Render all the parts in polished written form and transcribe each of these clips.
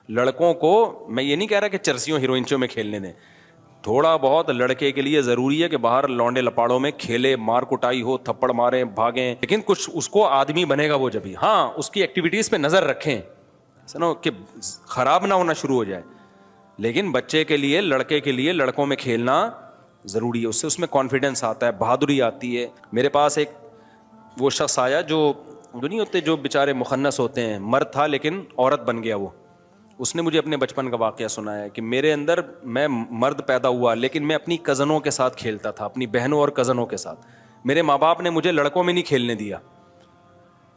لڑکوں کو میں یہ نہیں کہہ رہا کہ چرسیوں ہیروئنچوں میں کھیلنے دیں، تھوڑا بہت لڑکے کے لیے ضروری ہے کہ باہر لونڈے لپاڑوں میں کھیلے، مار کٹائی ہو، تھپڑ ماریں، بھاگیں، لیکن کچھ اس کو آدمی بنے گا وہ جبھی، ہاں اس کی ایکٹیویٹیز پہ نظر رکھیں سنو کہ خراب نہ ہونا شروع ہو جائے. لیکن بچے کے لیے، لڑکے کے لیے لڑکوں میں کھیلنا ضروری ہے، اس میں کانفیڈنس آتا ہے، بہادری آتی ہے. میرے پاس ایک وہ شخص آیا جو نہیں ہوتے، جو بیچارے مخنث ہوتے ہیں، مرد تھا لیکن عورت بن گیا وہ. اس نے مجھے اپنے بچپن کا واقعہ سنایا ہے کہ میرے اندر، میں مرد پیدا ہوا لیکن میں اپنی کزنوں کے ساتھ کھیلتا تھا، اپنی بہنوں اور کزنوں کے ساتھ. میرے ماں باپ نے مجھے لڑکوں میں نہیں کھیلنے دیا.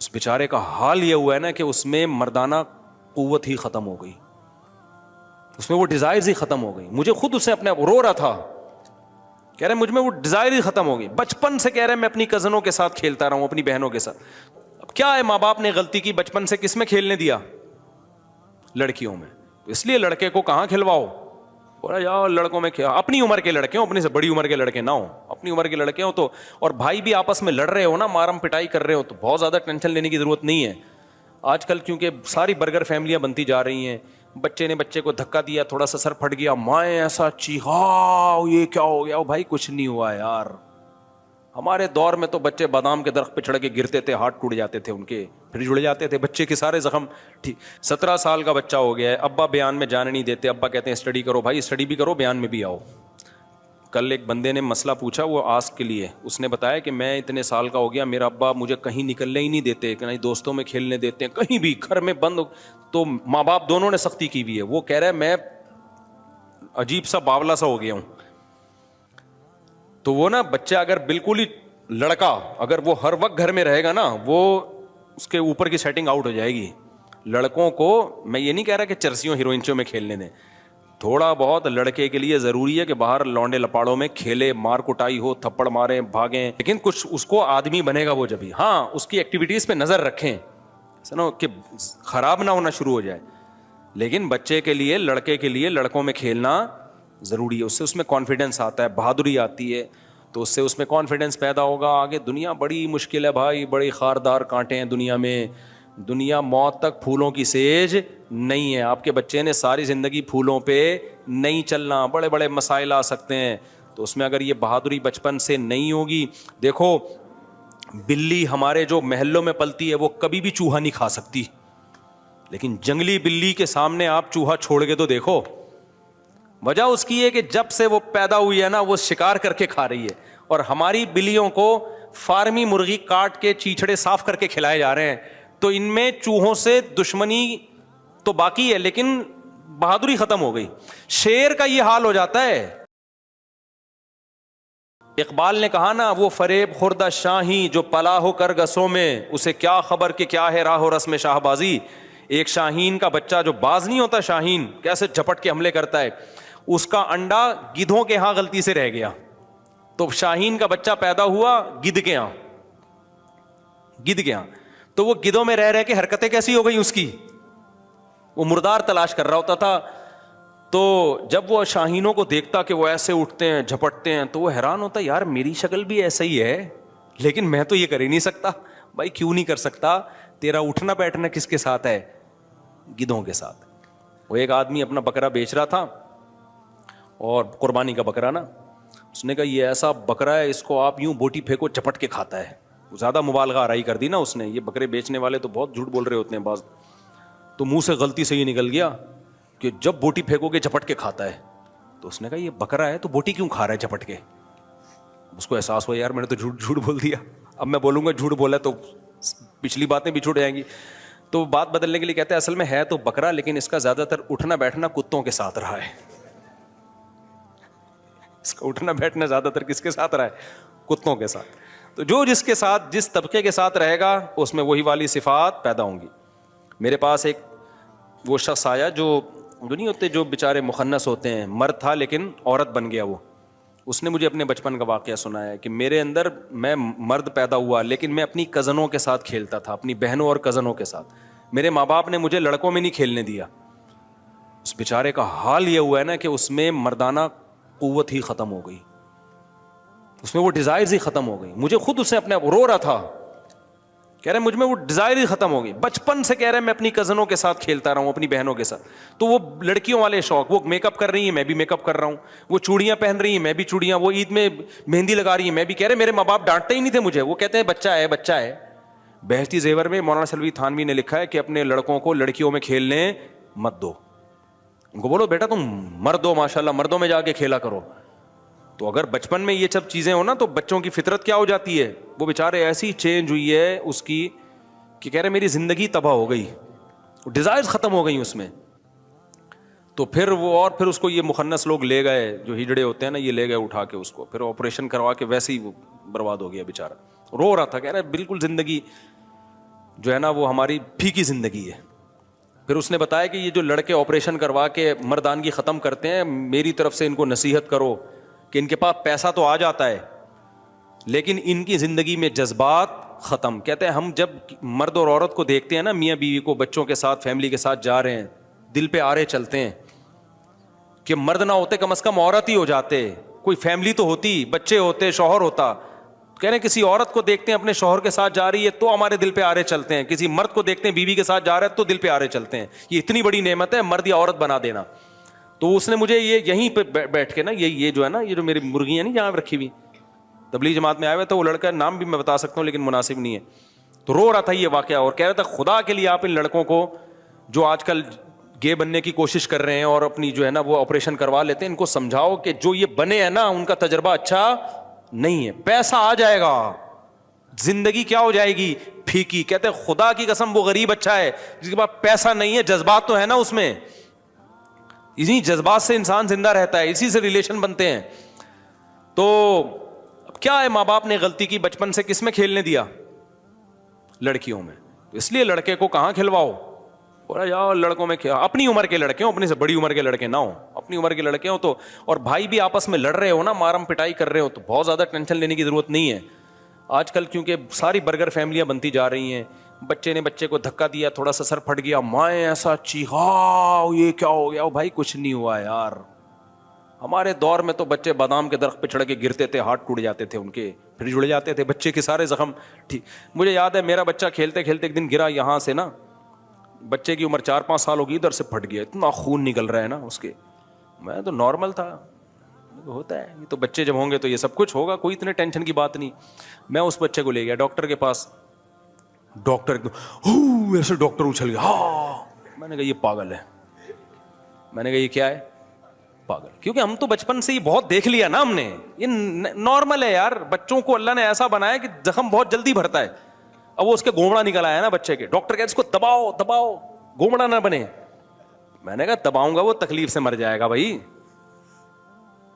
اس بیچارے کا حال یہ ہوا ہے نا کہ اس میں مردانہ قوت ہی ختم ہو گئی، اس میں وہ ڈیزائرز ہی ختم ہو گئی. مجھے خود اسے اپنے رو رہا تھا، کہہ رہے مجھ میں وہ ڈیزائر ہی ختم ہو گئی. بچپن سے کہہ رہے میں اپنی کزنوں کے ساتھ کھیلتا رہا ہوں، اپنی بہنوں کے ساتھ. اب کیا ہے، ماں باپ نے غلطی کی، بچپن سے کس میں کھیلنے دیا؟ لڑکیوں میں. اس لیے لڑکے کو کہاں کھلواؤ، بولا جاؤ لڑکوں میں اپنی عمر کے لڑکے ہوں، اپنی سے بڑی عمر کے لڑکے نہ ہوں، اپنی عمر کے لڑکے ہوں تو. اور بھائی بھی آپس میں لڑ رہے ہو نا، مارم پٹائی کر رہے ہو، تو بہت زیادہ ٹینشن لینے کی ضرورت نہیں ہے. آج کل کیونکہ ساری برگر فیملیاں بنتی جا رہی ہیں، بچے نے بچے کو دھکا دیا، تھوڑا سا سر پھٹ گیا، مائیں ایسا چیخا، یہ کیا ہو گیا؟ بھائی کچھ نہیں ہوا یار، ہمارے دور میں تو بچے بادام کے درخت پہ چڑھ کے گرتے تھے، ہاتھ ٹوٹ جاتے تھے ان کے، پھر جڑ جاتے تھے، بچے کے سارے زخم ٹھیک. 17 سال کا بچہ ہو گیا ہے، ابا بیان میں جانے نہیں دیتے، ابا کہتے ہیں اسٹڈی کرو. بھائی اسٹڈی بھی کرو، بیان میں بھی آؤ. کل ایک بندے نے مسئلہ پوچھا، وہ آسک کے لیے، اس نے بتایا کہ میں اتنے سال کا ہو گیا، میرا ابا مجھے کہیں نکلنے ہی نہیں دیتے، کہیں دوستوں میں کھیلنے دیتے ہیں، کہیں بھی گھر میں بند. تو ماں باپ دونوں نے سختی کی ہوئی ہے. وہ کہہ رہا ہے میں عجیب سا باولا سا ہو گیا ہوں. تو وہ نا بچہ اگر بالکل ہی لڑکا اگر وہ ہر وقت گھر میں رہے گا نا، وہ اس کے اوپر کی سیٹنگ آؤٹ ہو جائے گی. لڑکوں کو میں یہ نہیں کہہ رہا کہ چرسیوں ہیروئنچوں میں کھیلنے دیں، تھوڑا بہت لڑکے کے لیے ضروری ہے کہ باہر لونڈے لپاڑوں میں کھیلے، مار کٹائی ہو، تھپڑ ماریں، بھاگیں، لیکن کچھ اس کو آدمی بنے گا وہ جبھی، ہاں اس کی ایکٹیویٹیز پہ نظر رکھیں سنو کہ خراب نہ ہونا شروع ہو جائے. لیکن بچے کے لیے، لڑکے کے لیے لڑکوں میں کھیلنا ضروری ہے، اس میں کانفیڈنس آتا ہے، بہادری آتی ہے. تو اس میں کانفیڈنس پیدا ہوگا. آگے دنیا بڑی مشکل ہے بھائی، بڑی خاردار کانٹے ہیں دنیا میں. دنیا موت تک پھولوں کی سیج نہیں ہے. آپ کے بچے نے ساری زندگی پھولوں پہ نہیں چلنا، بڑے بڑے مسائل آ سکتے ہیں. تو اس میں اگر یہ بہادری بچپن سے نہیں ہوگی، دیکھو بلی ہمارے جو محلوں میں پلتی ہے وہ کبھی بھی چوہا نہیں کھا سکتی، لیکن جنگلی بلی کے سامنے آپ چوہا چھوڑ کے تو دیکھو. وجہ اس کی ہے کہ جب سے وہ پیدا ہوئی ہے نا، وہ شکار کر کے کھا رہی ہے. اور ہماری بلیوں کو فارمی مرغی کاٹ کے چیچڑے صاف کر کے کھلائے جا رہے ہیں. تو ان میں چوہوں سے دشمنی تو باقی ہے، لیکن بہادری ختم ہو گئی. شیر کا یہ حال ہو جاتا ہے. اقبال نے کہا نا، وہ فریب خوردہ شاہی جو پلا ہو کر گسوں میں، اسے کیا خبر کہ کیا ہے راہ و رسم شاہ بازی. ایک شاہین کا بچہ جو باز نہیں ہوتا، شاہین کیسے جھپٹ کے حملے کرتا ہے، اس کا انڈا گدھوں کے ہاں غلطی سے رہ گیا. تو شاہین کا بچہ پیدا ہوا گدھ کے ہاں، گدھ کے ہاں. تو وہ گدھوں میں رہ کے حرکتیں کیسی ہو گئی اس کی، وہ مردار تلاش کر رہا ہوتا تھا. تو جب وہ شاہینوں کو دیکھتا کہ وہ ایسے اٹھتے ہیں، جھپٹتے ہیں، تو وہ حیران ہوتا، یار میری شکل بھی ایسا ہی ہے، لیکن میں تو یہ کر ہی نہیں سکتا. بھائی کیوں نہیں کر سکتا؟ تیرا اٹھنا بیٹھنا کس کے ساتھ ہے؟ گدھوں کے ساتھ. وہ ایک آدمی اپنا بکرا بیچ رہا تھا، اور قربانی کا بکرا نا، اس نے کہا یہ ایسا بکرا ہے، اس کو آپ یوں بوٹی پھینکو جھپٹ کے کھاتا ہے. زیادہ مبالغہ آرائی کر دی نا اس نے. یہ بکرے بیچنے والے تو بہت جھوٹ بول رہے ہوتے ہیں بعض. تو منہ سے غلطی سے یہ نکل گیا کہ جب بوٹی پھینکو گے جھپٹ کے کھاتا ہے. تو اس نے کہا یہ بکرا ہے تو بوٹی کیوں کھا رہا ہے جھپٹ کے؟ اس کو احساس ہوا یار میں نے تو جھوٹ بول دیا، اب میں بولوں گا جھوٹ بولا تو پچھلی باتیں بھی چھوٹ جائیں گی. تو بات بدلنے کے لیے کہتے ہیں اصل میں ہے تو بکرا، لیکن اس کا زیادہ تر اٹھنا بیٹھنا کتوں کے ساتھ رہا ہے. اس کا اٹھنا بیٹھنا زیادہ تر کس کے ساتھ رہا ہے؟ کتوں کے ساتھ. تو جو جس کے ساتھ، جس طبقے کے ساتھ رہے گا، اس میں وہی والی صفات پیدا ہوں گی. میرے پاس ایک وہ شخص آیا جو نہیں ہوتے، جو بیچارے مخنث ہوتے ہیں، مرد تھا لیکن عورت بن گیا وہ. اس نے مجھے اپنے بچپن کا واقعہ سنایا ہے کہ میرے اندر، میں مرد پیدا ہوا لیکن میں اپنی کزنوں کے ساتھ کھیلتا تھا، اپنی بہنوں اور کزنوں کے ساتھ. میرے ماں باپ نے مجھے لڑکوں میں نہیں کھیلنے دیا. اس بیچارے کا حال یہ ہوا ہے نا کہ اس میں مردانہ قوت ہی ختم ہو گئی، اس میں وہ ڈیزائرز ہی ختم ہو گئی. مجھے خود اسے اپنے رو رہا تھا، کہہ رہے مجھ میں وہ ڈیزائر ہی ختم ہو گئی. بچپن سے کہہ رہے میں اپنی کزنوں کے ساتھ کھیلتا رہا ہوں, اپنی بہنوں کے ساتھ, تو وہ لڑکیوں والے شوق, وہ میک اپ کر رہی ہیں میں بھی میک اپ کر رہا ہوں, وہ چوڑیاں پہن رہی ہیں میں بھی چوڑیاں, وہ عید میں مہندی لگا رہی ہیں میں بھی. کہہ رہے میرے ماں باپ ڈانٹتے ہی نہیں تھے مجھے, وہ کہتے ہیں بچہ ہے بچہ ہے. بہشتی زیور میں مولانا سلوی تھانوی نے لکھا ہے کہ اپنے لڑکوں کو لڑکیوں میں کھیلنے مت دو, ان کو بولو بیٹا تم مرد ہو ماشاء اللہ, مردوں میں جا کے کھیلا کرو. تو اگر بچپن میں یہ سب چیزیں ہو نا تو بچوں کی فطرت کیا ہو جاتی ہے, وہ بیچارے ایسی چینج ہوئی ہے اس کی کہ کہہ رہے میری زندگی تباہ ہو گئی, ڈیزائرز ختم ہو گئی اس میں. تو پھر وہ اور پھر اس کو یہ مخنث لوگ لے گئے, جو ہجڑے ہوتے ہیں نا, یہ لے گئے اٹھا کے اس کو, پھر آپریشن کروا کے ویسے ہی وہ برباد ہو گیا بیچارہ. رو رہا تھا, کہہ رہا بالکل زندگی جو ہے نا وہ ہماری پھیکی زندگی ہے. پھر اس نے بتایا کہ یہ جو لڑکے آپریشن کروا کے مردانگی ختم کرتے ہیں, میری طرف سے ان کو نصیحت کرو کہ ان کے پاس پیسہ تو آ جاتا ہے لیکن ان کی زندگی میں جذبات ختم. کہتے ہیں ہم جب مرد اور عورت کو دیکھتے ہیں نا, میاں بیوی کو بچوں کے ساتھ فیملی کے ساتھ جا رہے ہیں, دل پہ آرے چلتے ہیں کہ مرد نہ ہوتے کم از کم عورت ہی ہو جاتے, کوئی فیملی تو ہوتی, بچے ہوتے, شوہر ہوتا. کہہ رہے ہیں کسی عورت کو دیکھتے ہیں اپنے شوہر کے ساتھ جا رہی ہے تو ہمارے دل پہ آرے چلتے ہیں, کسی مرد کو دیکھتے ہیں بیوی کے ساتھ جا رہا ہے تو دل پہ آرے چلتے ہیں. یہ اتنی بڑی نعمت ہے مرد یا عورت بنا دینا. تو اس نے مجھے یہ یہیں پہ بیٹھ کے نا, یہ جو ہے نا, یہ جو میری مرغیاں نہیں جہاں رکھی ہوئی, تبلیغ جماعت میں آئے ہوئے تھے, وہ لڑکا نام بھی میں بتا سکتا ہوں لیکن مناسب نہیں ہے, تو رو رہا تھا یہ واقعہ اور کہہ رہا تھا خدا کے لیے آپ ان لڑکوں کو جو آج کل گے بننے کی کوشش کر رہے ہیں اور اپنی جو ہے نا وہ آپریشن کروا لیتے ہیں, ان کو سمجھاؤ کہ جو یہ بنے ہیں نا ان کا تجربہ اچھا نہیں ہے, پیسہ آ جائے گا, زندگی کیا ہو جائے گی پھیکی. کہتے ہیں خدا کی قسم وہ غریب اچھا ہے جس کے پاس پیسہ نہیں ہے, جذبات تو ہے نا اس میں, اسی جذبات سے انسان زندہ رہتا ہے, اسی سے ریلیشن بنتے ہیں. تو اب کیا ہے, ماں باپ نے غلطی کی, بچپن سے کس میں کھیلنے دیا, لڑکیوں میں. تو اس لیے لڑکے کو کہاں کھلواؤ, بولا جاؤ لڑکوں میں کیا, اپنی عمر کے لڑکے ہوں, اپنی سے بڑی عمر کے لڑکے نہ ہوں, اپنی عمر کے لڑکے ہوں. تو اور بھائی بھی آپس میں لڑ رہے ہو نا, مارم پٹائی کر رہے ہو, تو بہت زیادہ ٹینشن لینے کی ضرورت نہیں ہے. آج کل کیونکہ ساری برگر فیملیاں بنتی جا رہی ہیں, بچے نے بچے کو دھکا دیا, تھوڑا سا سر پھٹ گیا, مائیں ایسا چیخا, یہ کیا ہو گیا, بھائی کچھ نہیں ہوا یار. ہمارے دور میں تو بچے بادام کے درخت پہ چڑھ کے گرتے تھے, ہاتھ ٹوٹ جاتے تھے ان کے, پھر جڑ جاتے تھے, بچے کے سارے زخم ٹھیک. مجھے یاد ہے میرا بچہ کھیلتے کھیلتے ایک دن گرا یہاں سے نا, بچے کی عمر 4-5 سال ہوگی, ادھر سے پھٹ گیا, اتنا خون نکل رہا ہے نا اس کے. میں تو نارمل تھا, ہوتا ہے یہ تو, بچے جب ہوں گے تو یہ سب کچھ ہوگا, کوئی اتنے ٹینشن کی بات نہیں. میں اس بچے کو لے گیا ڈاکٹر کے پاس, ڈاکٹر ایسے ڈاکٹر اچھل گیا, ہاں. میں نے کہا یہ پاگل ہے, میں نے کہا یہ کیا ہے, پاگل. کیونکہ ہم تو بچپن سے ہی بہت دیکھ لیا نا ہم نے, یہ نارمل ہے یار, بچوں کو اللہ نے ایسا بنایا کہ زخم بہت جلدی بھرتا ہے. اب وہ اس کے گھومڑا نکل آیا نا بچے کے, ڈاکٹر کہتے اس کو دباؤ دباؤ گھومڑا نہ بنے. میں نے کہا دباؤں گا وہ تکلیف سے مر جائے گا بھائی.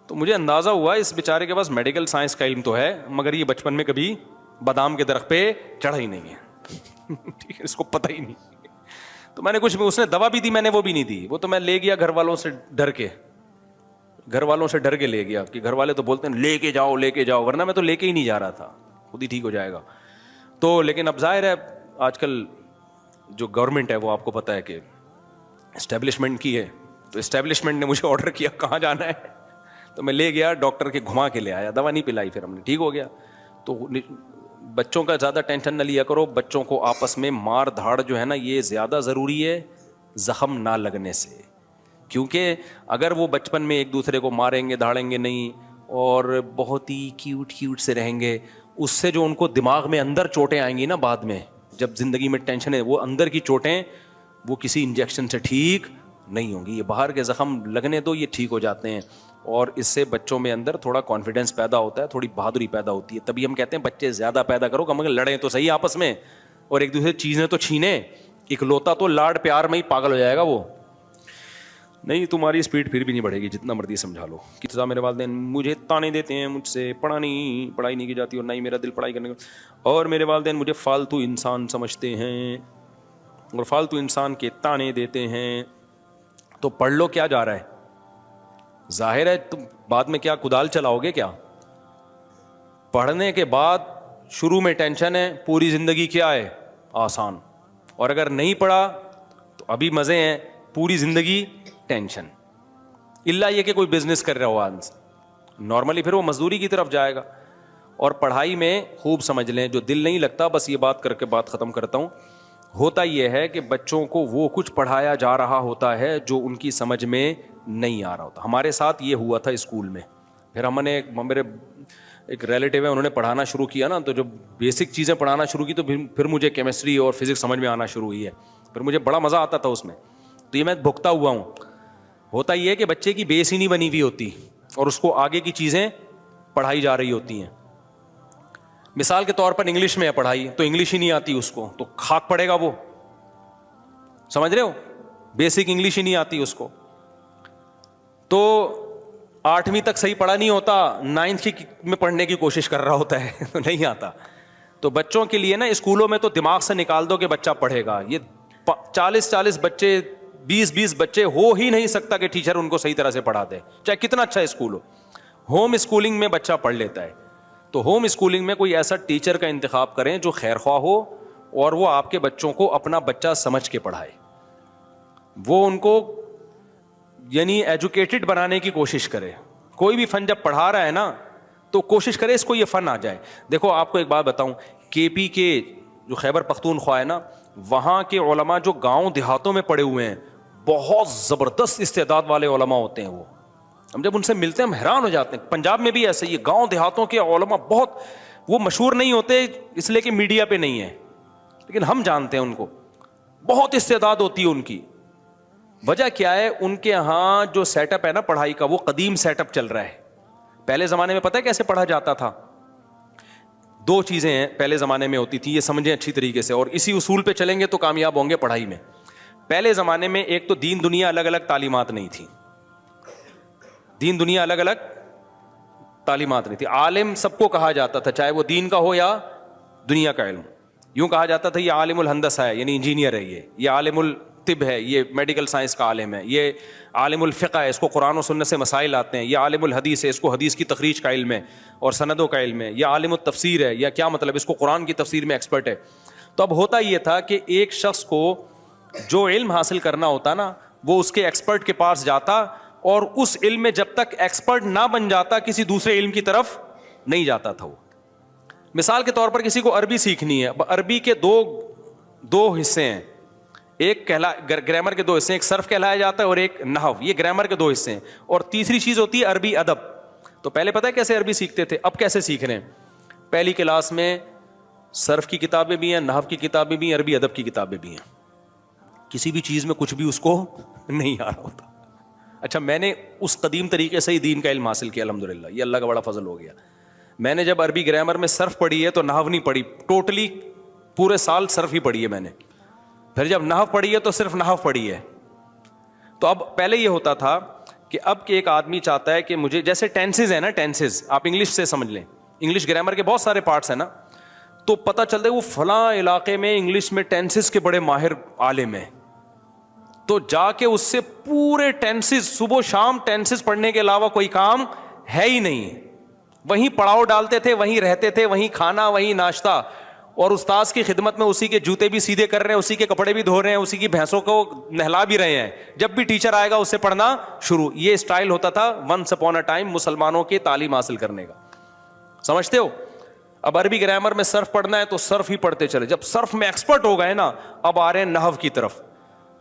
تو مجھے اندازہ ہوا اس بیچارے کے پاس میڈیکل سائنس کا علم تو ہے, مگر یہ بچپن میں کبھی بادام کے درخت پہ چڑھا ہی نہیں ہے. ٹھیک ہے, اس کو پتہ ہی نہیں. تو میں نے کچھ, اس نے دوا بھی دی, میں نے وہ بھی نہیں دی, وہ تو میں لے گیا گھر والوں سے ڈر کے لے گیا, کہ گھر والے تو بولتے ہیں لے کے جاؤ لے کے جاؤ, ورنہ میں تو لے کے ہی نہیں جا رہا تھا, خود ہی ٹھیک ہو جائے گا. تو لیکن اب ظاہر ہے آج کل جو گورنمنٹ ہے وہ آپ کو پتہ ہے کہ اسٹیبلشمنٹ کی ہے, تو اسٹیبلشمنٹ نے مجھے آرڈر کیا کہاں جانا ہے, تو میں لے گیا ڈاکٹر کے, گھما کے لے آیا, دوا نہیں پلائی, پھر ہم نے ٹھیک ہو گیا. تو بچوں کا زیادہ ٹینشن نہ لیا کرو, بچوں کو آپس میں مار دھاڑ جو ہے نا یہ زیادہ ضروری ہے زخم نہ لگنے سے. کیونکہ اگر وہ بچپن میں ایک دوسرے کو ماریں گے دھاڑیں گے نہیں اور بہت ہی کیوٹ سے رہیں گے, اس سے جو ان کو دماغ میں اندر چوٹیں آئیں گی نا بعد میں, جب زندگی میں ٹینشن ہے, وہ اندر کی چوٹیں وہ کسی انجیکشن سے ٹھیک نہیں ہوں گی. یہ باہر کے زخم لگنے دو, یہ ٹھیک ہو جاتے ہیں, اور اس سے بچوں میں اندر تھوڑا کانفیڈینس پیدا ہوتا ہے, تھوڑی بہادری پیدا ہوتی ہے. تبھی ہم کہتے ہیں بچے زیادہ پیدا کرو, کم لڑیں تو صحیح آپس میں, اور ایک دوسرے چیزیں تو چھینیں. اکلوتا تو لاڈ پیار میں ہی پاگل ہو جائے گا وہ. نہیں تمہاری اسپیڈ پھر بھی نہیں بڑھے گی جتنا مرضی سمجھا لو. کتنا میرے والدین مجھے تانے دیتے ہیں, مجھ سے پڑھائی نہیں کی جاتی, اور نہ ہی میرا دل پڑھائی کرنے کا, اور میرے والدین مجھے فالتو انسان سمجھتے ہیں اور فالتو انسان کے تانے دیتے ہیں. تو پڑھ لو, کیا جا رہا ہے, ظاہر ہے تم بعد میں کیا کدال چلاؤ گے کیا. پڑھنے کے بعد شروع میں ٹینشن ہے, پوری زندگی کیا ہے آسان, اور اگر نہیں پڑھا تو ابھی مزے ہیں, پوری زندگی ٹینشن. اللہ یہ کہ کوئی بزنس کر رہا ہو آدمی, نارملی پھر وہ مزدوری کی طرف جائے گا, اور پڑھائی میں خوب سمجھ لیں, جو دل نہیں لگتا, بس یہ بات کر کے بات ختم کرتا ہوں, ہوتا یہ ہے کہ بچوں کو وہ کچھ پڑھایا جا رہا ہوتا ہے جو ان کی سمجھ میں نہیں آ رہا ہوتا. ہمارے ساتھ یہ ہوا تھا اسکول میں. پھر ہم نے میرے ایک ریلیٹیو ہے, انہوں نے پڑھانا شروع کیا نا, تو جب بیسک چیزیں پڑھانا شروع کی تو پھر مجھے کیمسٹری اور فزکس سمجھ میں آنا شروع ہوئی ہے. پھر مجھے بڑا مزہ آتا تھا اس میں. تو یہ میں بھگتا ہوا ہوں. ہوتا یہ ہے کہ بچے کی بیس ہی نہیں بنی ہوئی ہوتی اور اس کو آگے کی چیزیں پڑھائی جا رہی ہوتی ہیں. مثال کے طور پر انگلش میں ہے پڑھائی, تو انگلش ہی نہیں آتی اس کو, تو خاک پڑے گا وہ. سمجھ رہے ہو, بیسک انگلش ہی نہیں آتی اس کو. تو 8ویں تک صحیح پڑھا نہیں ہوتا, 9th میں پڑھنے کی کوشش کر رہا ہوتا ہے تو نہیں آتا. تو بچوں کے لیے نا اسکولوں میں تو دماغ سے نکال دو کہ بچہ پڑھے گا. یہ 40 بچے, 20 بچے ہو ہی نہیں سکتا کہ ٹیچر ان کو صحیح طرح سے پڑھا دے, چاہے کتنا اچھا اسکول ہو. ہوم اسکولنگ میں بچہ پڑھ لیتا ہے. تو ہوم اسکولنگ میں کوئی ایسا ٹیچر کا انتخاب کریں جو خیر خواہ ہو اور وہ آپ کے بچوں کو اپنا بچہ سمجھ کے پڑھائے. وہ ان کو یعنی ایجوکیٹڈ بنانے کی کوشش کرے. کوئی بھی فن جب پڑھا رہا ہے نا تو کوشش کرے اس کو یہ فن آ جائے. دیکھو آپ کو ایک بات بتاؤں, کے پی کے جو خیبر پختونخوا ہے نا, وہاں کے علماء جو گاؤں دیہاتوں میں پڑے ہوئے ہیں, بہت زبردست استعداد والے علماء ہوتے ہیں وہ. ہم جب ان سے ملتے ہیں ہم حیران ہو جاتے ہیں. پنجاب میں بھی ایسے ہی, گاؤں دیہاتوں کے علماء بہت, وہ مشہور نہیں ہوتے اس لیے کہ میڈیا پہ نہیں ہے, لیکن ہم جانتے ہیں ان کو, بہت استعداد ہوتی ہے ان کی. وجہ کیا ہے, ان کے ہاں جو سیٹ اپ ہے نا پڑھائی کا, وہ قدیم سیٹ اپ چل رہا ہے. پہلے زمانے میں پتہ ہے کیسے پڑھا جاتا تھا؟ 2 چیزیں ہیں پہلے زمانے میں ہوتی تھی, یہ سمجھیں اچھی طریقے سے, اور اسی اصول پہ چلیں گے تو کامیاب ہوں گے پڑھائی میں. پہلے زمانے میں ایک تو دین دنیا الگ الگ تعلیمات نہیں تھی. دین دنیا الگ الگ تعلیمات نہیں تھی. عالم سب کو کہا جاتا تھا, چاہے وہ دین کا ہو یا دنیا کا علم. یوں کہا جاتا تھا یہ عالم الہندسہ ہے, یعنی انجینئر ہے, یہ عالم الطب ہے, یہ میڈیکل سائنس کا عالم ہے, یہ عالم الفقہ ہے, اس کو قرآن و سنت سے مسائل آتے ہیں, یہ عالم الحدیث ہے, اس کو حدیث کی تخریج کا علم ہے اور سندوں کا علم ہے, یہ عالم التفسیر ہے, یا کیا مطلب اس کو قرآن کی تفسیر میں ایکسپرٹ ہے. تو اب ہوتا یہ تھا کہ ایک شخص کو جو علم حاصل کرنا ہوتا نا, وہ اس کے ایکسپرٹ کے پاس جاتا, اور اس علم میں جب تک ایکسپرٹ نہ بن جاتا کسی دوسرے علم کی طرف نہیں جاتا تھا وہ. مثال کے طور پر کسی کو عربی سیکھنی ہے, عربی کے دو حصے ہیں, ایک گرامر کے 2 حصے ہیں, ایک صرف کہلایا جاتا ہے اور ایک نحو. یہ گرامر کے 2 حصے ہیں. اور تیسری چیز ہوتی ہے عربی ادب. تو پہلے پتہ ہے کیسے عربی سیکھتے تھے, اب کیسے سیکھ رہے ہیں؟ پہلی کلاس میں صرف کی کتابیں بھی ہیں, نحو کی کتابیں بھی ہیں, عربی ادب کی کتابیں بھی ہیں. کسی بھی چیز میں کچھ بھی اس کو نہیں آ رہا ہوتا. اچھا, میں نے اس قدیم طریقے سے ہی دین کا علم حاصل کیا الحمدللہ, یہ اللہ کا بڑا فضل ہو گیا. میں نے جب عربی گرامر میں صرف پڑھی ہے تو نحو نہیں پڑھی, ٹوٹلی پورے سال صرف ہی پڑھی ہے میں نے. پھر جب نحو پڑھی ہے تو صرف نحو پڑھی ہے. تو اب پہلے یہ ہوتا تھا کہ اب کہ ایک آدمی چاہتا ہے کہ مجھے, جیسے ٹینسز ہیں نا, ٹینسز آپ انگلش سے سمجھ لیں, انگلش گرامر کے بہت سارے پارٹس ہیں نا, تو پتہ چلتا ہے وہ فلاں علاقے میں انگلش میں ٹینسز کے بڑے ماہر عالم ہیں, تو جا کے اس سے پورے ٹینسز, صبح شام ٹینسز پڑھنے کے علاوہ کوئی کام ہے ہی نہیں. وہیں پڑاؤ ڈالتے تھے, وہیں رہتے تھے, وہیں کھانا, وہیں ناشتہ, اور استاذ کی خدمت میں اسی کے جوتے بھی سیدھے کر رہے ہیں, اسی کے کپڑے بھی دھو رہے ہیں, اسی کی بھینسوں کو نہلا بھی رہے ہیں. جب بھی ٹیچر آئے گا اس سے پڑھنا شروع. یہ اسٹائل ہوتا تھا ونس اپون اے ٹائم مسلمانوں کی تعلیم حاصل کرنے کا. سمجھتے ہو؟ اب عربی گرامر میں صرف پڑھنا ہے تو صرف ہی پڑھتے چلے. جب صرف میں ایکسپرٹ ہو گئے نا, اب آ رہے ہیں نحو کی طرف.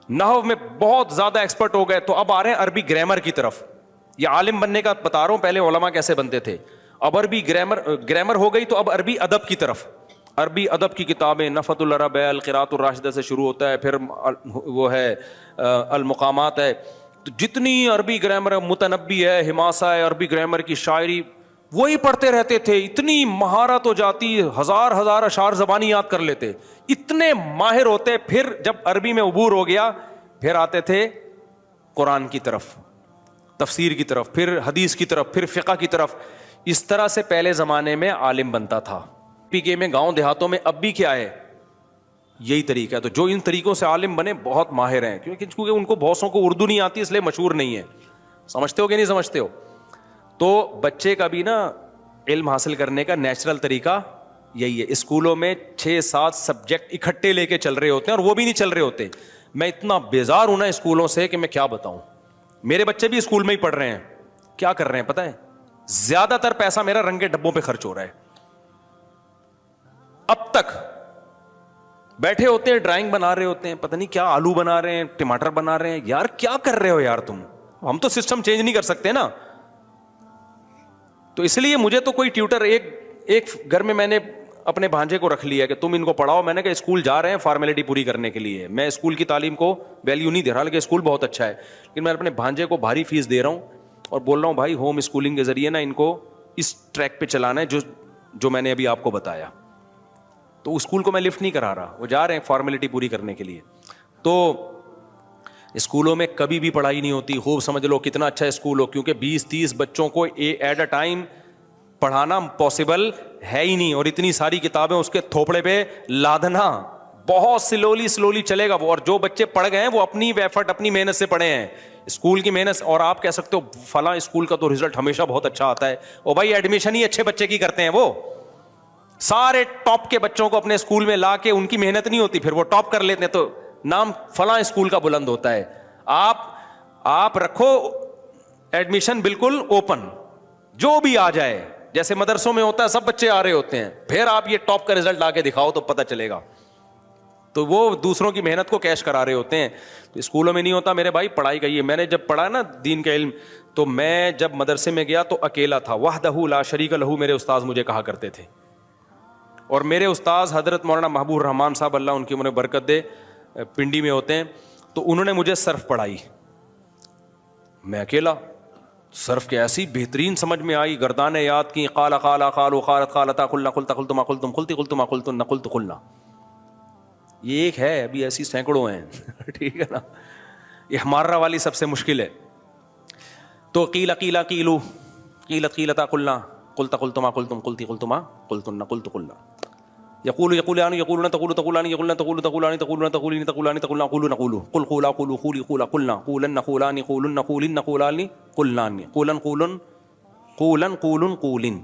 نحو میں بہت زیادہ ایکسپرٹ ہو گئے تو اب آ رہے ہیں عربی گرامر کی طرف. یہ عالم بننے کا بتا رہا ہوں, پہلے علماء کیسے بنتے تھے. اب عربی گرامر ہو گئی تو اب عربی ادب کی طرف. عربی ادب کی کتابیں, نفحۃ العرب ہے, القراءۃ الراشدہ سے شروع ہوتا ہے, پھر وہ ہے المقامات ہے. تو جتنی عربی گرامر, متنبی ہے, حماسہ ہے, عربی گرامر کی شاعری, وہی پڑھتے رہتے تھے. اتنی مہارت ہو جاتی, ہزار اشعار زبانی یاد کر لیتے, اتنے ماہر ہوتے. پھر جب عربی میں عبور ہو گیا, پھر آتے تھے قرآن کی طرف, تفسیر کی طرف, پھر حدیث کی طرف, پھر فقہ کی طرف. اس طرح سے پہلے زمانے میں عالم بنتا تھا. پی کے میں, گاؤں دیہاتوں میں اب بھی کیا ہے, یہی طریقہ ہے. تو جو ان طریقوں سے عالم بنے بہت ماہر ہیں, کیونکہ ان کو بہت سو کو اردو نہیں آتی, اس لیے مشہور نہیں ہے. سمجھتے ہو کہ نہیں سمجھتے ہو؟ تو بچے کا بھی نا علم حاصل کرنے کا نیچرل طریقہ یہی ہے. اسکولوں میں 6-7 سبجیکٹ اکٹھے لے کے چل رہے ہوتے ہیں, اور وہ بھی نہیں چل رہے ہوتے. میں اتنا بیزار ہوں نا اسکولوں سے کہ میں کیا بتاؤں. میرے بچے بھی اسکول میں ہی پڑھ رہے ہیں, کیا کر رہے ہیں پتہ ہے, زیادہ تر پیسہ میرا رنگ کے ڈبوں پہ خرچ ہو رہا ہے. اب تک بیٹھے ہوتے ہیں, ڈرائنگ بنا رہے ہوتے ہیں, پتہ نہیں کیا آلو بنا رہے ہیں, ٹماٹر بنا رہے ہیں. یار کیا کر رہے ہو یار تم؟ ہم تو سسٹم چینج نہیں کر سکتے نا. تو اس لیے مجھے تو کوئی ٹیوٹر, ایک گھر میں نے اپنے بھانجے کو رکھ لیا کہ تم ان کو پڑھاؤ. میں نے کہا اسکول جا رہے ہیں فارمیلٹی پوری کرنے کے لیے, میں اسکول کی تعلیم کو ویلیو نہیں دے رہا, لیکن اسکول بہت اچھا ہے, لیکن میں اپنے بھانجے کو بھاری فیس دے رہا ہوں اور بول رہا ہوں بھائی ہوم اسکولنگ کے ذریعے نا ان کو اس ٹریک پہ چلانا ہے جو میں نے ابھی آپ کو بتایا. تو اسکول کو میں لفٹ نہیں کرا رہا, وہ جا رہے ہیں فارمیلٹی پوری کرنے کے لیے. تو اسکولوں میں کبھی بھی پڑھائی نہیں ہوتی. خوب سمجھ لو کتنا اچھا اسکول ہو, کیونکہ 20-30 بچوں کو ایٹ اے ٹائم پڑھانا پاسبل ہے ہی نہیں, اور اتنی ساری کتابیں اس کے تھوپڑے پہ لادنا بہت سلولی چلے گا وہ. اور جو بچے پڑھ گئے ہیں وہ اپنی ایفرٹ, اپنی محنت سے پڑھے ہیں, اسکول کی محنت. اور آپ کہہ سکتے ہو فلاں اسکول کا تو رزلٹ ہمیشہ بہت اچھا آتا ہے, اور بھائی ایڈمیشن ہی اچھے بچے کی کرتے ہیں, وہ سارے ٹاپ کے بچوں کو اپنے اسکول میں لا کے ان کی محنت نہیں ہوتی, پھر وہ ٹاپ کر لیتے ہیں تو نام فلاں اسکول کا بلند ہوتا ہے. آپ رکھو ایڈمیشن بالکل اوپن, جو بھی آ جائے, جیسے مدرسوں میں ہوتا ہے سب بچے آ رہے ہوتے ہیں, پھر آپ یہ ٹاپ کا رزلٹ لا کے دکھاؤ تو پتہ چلے گا. تو وہ دوسروں کی محنت کو کیش کرا رہے ہوتے ہیں. تو اسکولوں میں نہیں ہوتا میرے بھائی پڑھائی کا. یہ میں نے جب پڑھا نا دین کا علم, تو میں جب مدرسے میں گیا تو اکیلا تھا, وحدہ لا شریک لہ میرے استاذ مجھے کہا کرتے تھے. اور میرے استاذ حضرت مولانا محبوب الرحمان صاحب, اللہ ان کی انہیں برکت دے, پنڈی میں ہوتے ہیں, تو انہوں نے مجھے صرف پڑھائی. میں اکیلا صرف کے ایسی بہترین سمجھ میں آئی, گردانیں یاد کی, قال قال قالوا قالت قالتا قلنا قلت قلت ما قلتم قلت قلت ما قلتن قلت قلنا. یہ ایک ہے, ابھی ایسی سینکڑوں ہیں. ٹھیک ہے نا, یہ ہمارا والی سب سے مشکل ہے. تو قیل قیل قیلو قیلت قیلتا قلنا قلت قلت ما قلتم قلت قلت ما قلتن قلت قلنا. یقول یقولان یقولون تقول تقولان یقولون تقول تقولان تقولون تقولین تقولان تقولنا قولوا نقول قل قولا قولوا قولی قولا قلنا قولن قولان قولن قولن قولان قلان قولن قولن قولن قولن قولن.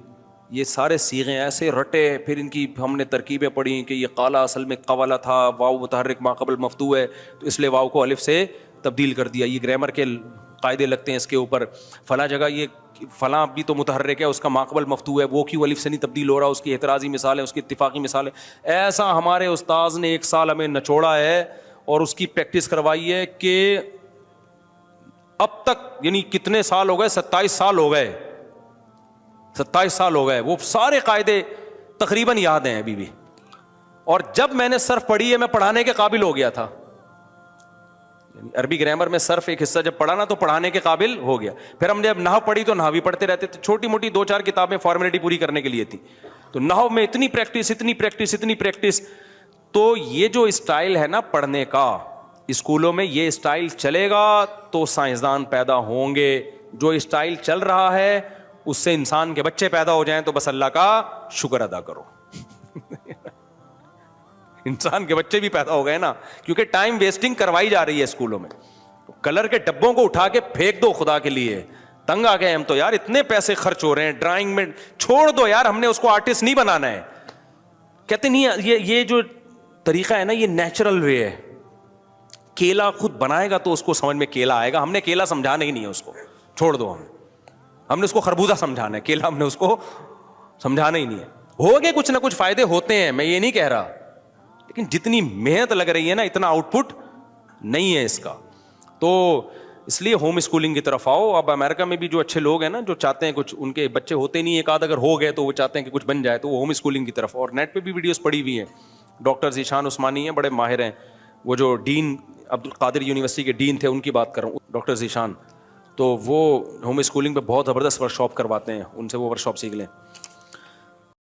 یہ سارے صیغے ایسے رٹے, پھر ان کی ہم نے ترکیبیں پڑھی کہ یہ قالا اصل میں قولا تھا, واو متحرک ما قبل مفتوح ہے تو اس لیے واو کو الف سے تبدیل کر دیا. یہ گرامر کے قاعدے لگتے ہیں اس کے اوپر, فلاں جگہ یہ فلاں بھی تو متحرک ہے, اس کا ماقبل مفتوح ہے, وہ کیوں الف سے نہیں تبدیل ہو رہا, اس کی اعتراضی مثال ہے, اس کی اتفاقی مثال ہے. ایسا ہمارے استاذ نے 1 سال ہمیں نچوڑا ہے اور اس کی پریکٹس کروائی ہے کہ اب تک, یعنی کتنے سال ہو گئے, 27 سال ہو گئے, 27 سال ہو گئے, وہ سارے قاعدے تقریباً یاد ہیں ابھی بھی. اور جب میں نے صرف پڑھی ہے میں پڑھانے کے قابل ہو گیا تھا. عربی گرامر میں صرف ایک حصہ جب پڑھا نا تو پڑھانے کے قابل ہو گیا. پھر ہم نے جب نحو پڑھی تو نحو بھی پڑھتے رہتے تھے, چھوٹی موٹی 2-4 کتابیں فارمیلٹی پوری کرنے کے لیے تھی. تو نحو میں اتنی پریکٹس. تو یہ جو اسٹائل ہے نا پڑھنے کا, اسکولوں میں یہ اسٹائل چلے گا تو سائنسدان پیدا ہوں گے. جو اسٹائل چل رہا ہے اس سے انسان کے بچے پیدا ہو جائیں تو بس اللہ کا شکر ادا کرو. انسان کے بچے بھی پیدا ہو گئے نا, کیونکہ ٹائم ویسٹنگ کروائی جا رہی ہے اسکولوں میں. کلر کے ڈبوں کو اٹھا کے پھینک دو, خدا کے لیے تنگ آ گئے ہم تو یار, اتنے پیسے خرچ ہو رہے ہیں ڈرائنگ میں, چھوڑ دو یار, ہم نے اس کو آرٹسٹ نہیں بنانا ہے. کہتے نہیں یہ جو طریقہ ہے نا یہ نیچرل وے ہے. کیلا خود بنائے گا تو اس کو سمجھ میں کیلا آئے گا. ہم نے کیلا سمجھانا ہی نہیں ہے اس کو, چھوڑ دو. ہم نے اس کو خربوزہ سمجھانا ہے, کیلا ہم نے اس کو سمجھانا ہی نہیں ہے. ہو گئے کچھ نہ کچھ فائدے ہوتے ہیں, میں یہ نہیں کہہ رہا, لیکن جتنی محنت لگ رہی ہے نا اتنا آؤٹ پٹ نہیں ہے اس کا. تو اس لیے ہوم اسکولنگ کی طرف آؤ. اب امریکہ میں بھی جو اچھے لوگ ہیں نا, جو چاہتے ہیں کچھ, ان کے بچے ہوتے نہیں, ایک آدھ اگر ہو گئے تو وہ چاہتے ہیں کہ کچھ بن جائے, تو وہ ہوم اسکولنگ کی طرف. اور نیٹ پہ بھی ویڈیوز پڑی ہوئی ہیں. ڈاکٹر ذیشان عثمانی ہیں, بڑے ماہر ہیں, وہ جو ڈین عبد القادر یونیورسٹی کے ڈین تھے, ان کی بات کر رہا ہوں, ڈاکٹر ذیشان. تو وہ ہوم اسکولنگ پہ بہت زبردست ورک شاپ کرواتے ہیں, ان سے وہ ورک شاپ سیکھ لیں.